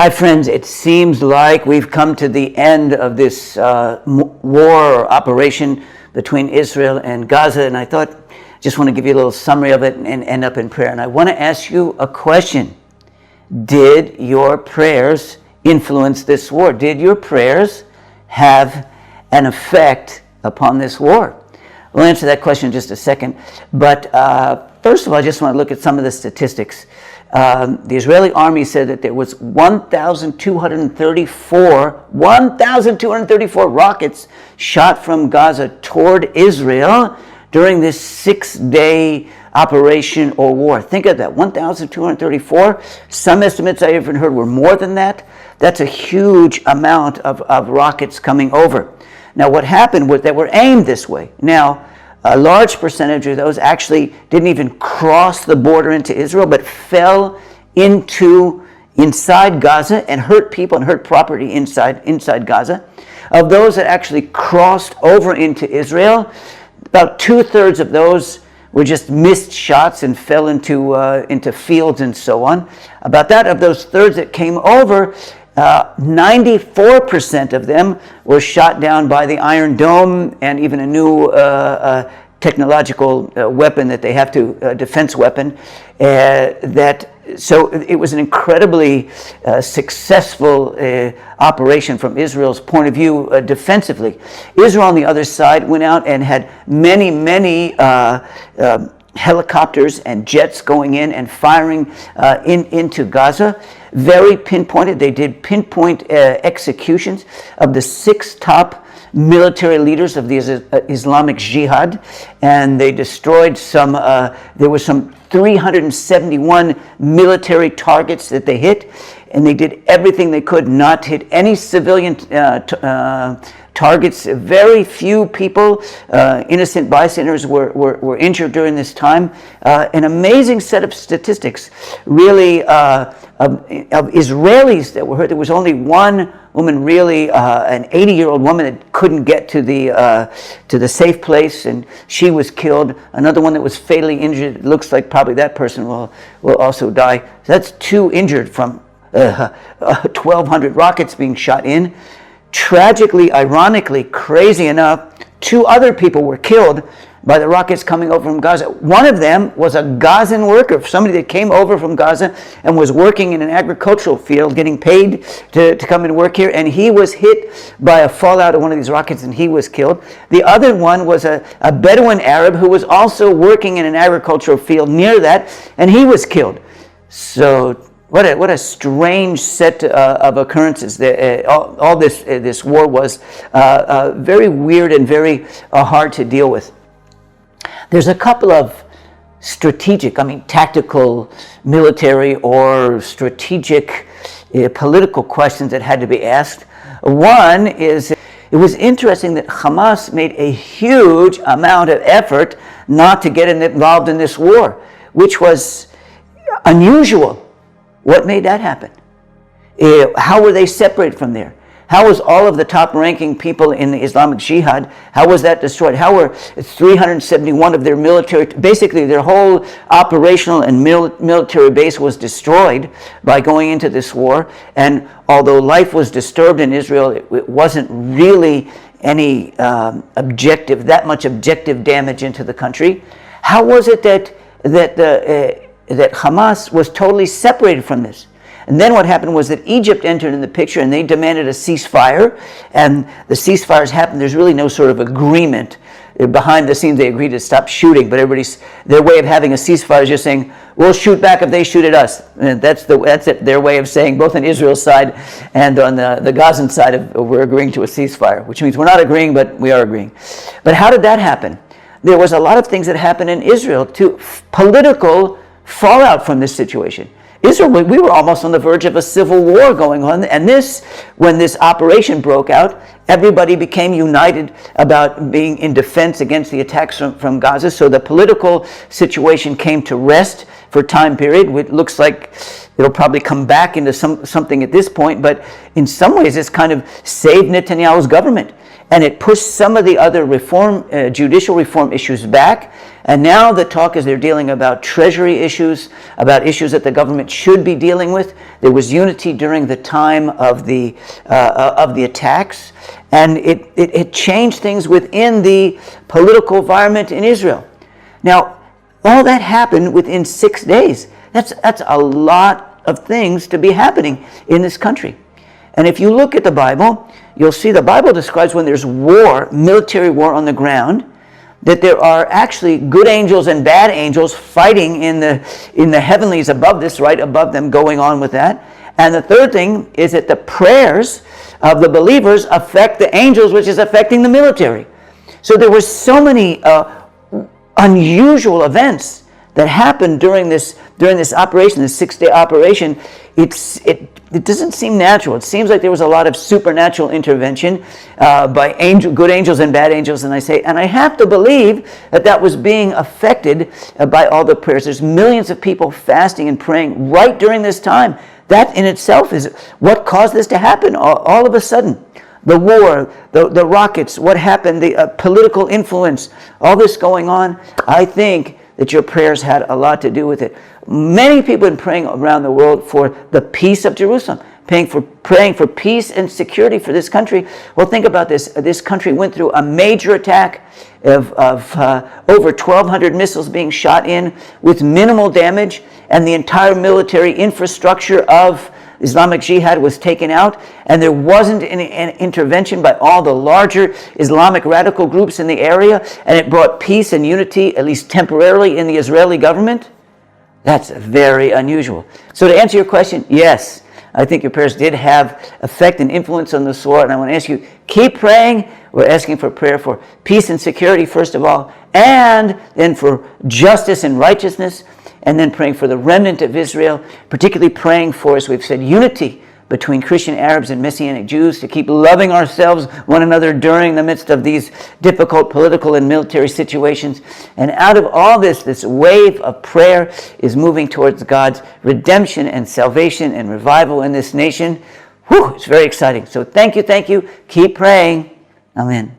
Hi friends, it seems like we've come to the end of this war or operation between Israel and Gaza, and I thought just want to give you a little summary of it and end up in prayer. And I want to ask you a question. Did your prayers influence this war? Did your prayers have an effect upon this war? We'll answer that question in just a second. But first of all, I just want to look at some of the statistics. The Israeli army said that there was 1,234 rockets shot from Gaza toward Israel during this 6-day operation or war. Think of that, 1,234. Some estimates I even heard were more than that. That's a huge amount of rockets coming over. Now what happened was they were aimed this way. Now, a large percentage of those actually didn't even cross the border into Israel, but fell inside Gaza and hurt people and hurt property inside Gaza. Of those that actually crossed over into Israel, about 2/3 of those were just missed shots and fell into fields and so on. About that, of those thirds that came over, 94% of them were shot down by the Iron Dome and even a new technological weapon that they have defense weapon. So it was an incredibly successful operation from Israel's point of view defensively. Israel on the other side went out and had many helicopters and jets going in and firing into Gaza. Very pinpointed. They did pinpoint executions of the 6 top military leaders of the Islamic Jihad, and they destroyed there were some 371 military targets that they hit, and they did everything they could not hit any civilian targets. Very few people, innocent bystanders, were injured during this time. An amazing set of statistics, really, of Israelis that were hurt. There was only one woman, really, an 80-year-old woman that couldn't get to the safe place, and she was killed. Another one that was fatally injured. It looks like probably that person will also die. So that's 2 injured from 1,200 rockets being shot in. Tragically, ironically, crazy enough, 2 other people were killed by the rockets coming over from Gaza. One of them was a Gazan worker, somebody that came over from Gaza and was working in an agricultural field, getting paid to come and work here, and he was hit by a fallout of one of these rockets and he was killed. The other one was a Bedouin Arab who was also working in an agricultural field near that, and he was killed. So what a strange set of occurrences. All this war was very weird and very hard to deal with. There's a couple of tactical, military, or strategic political questions that had to be asked. One is, it was interesting that Hamas made a huge amount of effort not to get involved in this war, which was unusual. What made that happen? How were they separated from there? How was all of the top-ranking people in the Islamic Jihad, how was that destroyed? How were 371 of their military, basically their whole operational and military base was destroyed by going into this war? And although life was disturbed in Israel, it wasn't really any that much objective damage into the country. How was it that Hamas was totally separated from this? And then what happened was that Egypt entered in the picture and they demanded a ceasefire, and the ceasefires happened. There's really no sort of agreement. Behind the scenes they agreed to stop shooting, but their way of having a ceasefire is just saying, we'll shoot back if they shoot at us. And that's their way of saying, both on Israel's side and on the Gazan side, we're agreeing to a ceasefire, which means we're not agreeing, but we are agreeing. But how did that happen? There was a lot of things that happened in Israel to political fallout from this situation. Israel, we were almost on the verge of a civil war going on, and when this operation broke out, everybody became united about being in defense against the attacks from Gaza. So the political situation came to rest for a time period. It looks like it'll probably come back into something at this point, but in some ways it's kind of saved Netanyahu's government. and it pushed some of the other judicial reform issues back. And now the talk is they're dealing about treasury issues, about issues that the government should be dealing with. There was unity during the time of the attacks, and it changed things within the political environment in Israel. Now, all that happened within 6 days. That's a lot of things to be happening in this country. And if you look at the Bible, you'll see the Bible describes when there's war, military war on the ground, that there are actually good angels and bad angels fighting in the heavenlies above this, right above them, going on with that. And the third thing is that the prayers of the believers affect the angels, which is affecting the military. So there were so many unusual events that happened during this operation, this 6-day operation. It doesn't seem natural. It seems like there was a lot of supernatural intervention by good angels and bad angels, and I have to believe that was being affected by all the prayers. There's millions of people fasting and praying right during this time. That in itself is what caused this to happen all of a sudden. The war, the rockets, what happened, the political influence, all this going on. I think that your prayers had a lot to do with it. Many people have been praying around the world for the peace of Jerusalem, praying for peace and security for this country. Well, think about this. This country went through a major attack of over 1,200 missiles being shot in with minimal damage, and the entire military infrastructure of Islamic Jihad was taken out, and there wasn't an intervention by all the larger Islamic radical groups in the area, and it brought peace and unity, at least temporarily, in the Israeli government. That's very unusual. So to answer your question, yes, I think your prayers did have effect and influence on the sword, and I want to ask you, keep praying. We're asking for prayer for peace and security, first of all, and then for justice and righteousness, and then praying for the remnant of Israel, particularly praying for, as we've said, unity between Christian Arabs and Messianic Jews, to keep loving ourselves, one another, during the midst of these difficult political and military situations. And out of all this wave of prayer is moving towards God's redemption and salvation and revival in this nation. Whew, it's very exciting. So thank you. Keep praying. Amen.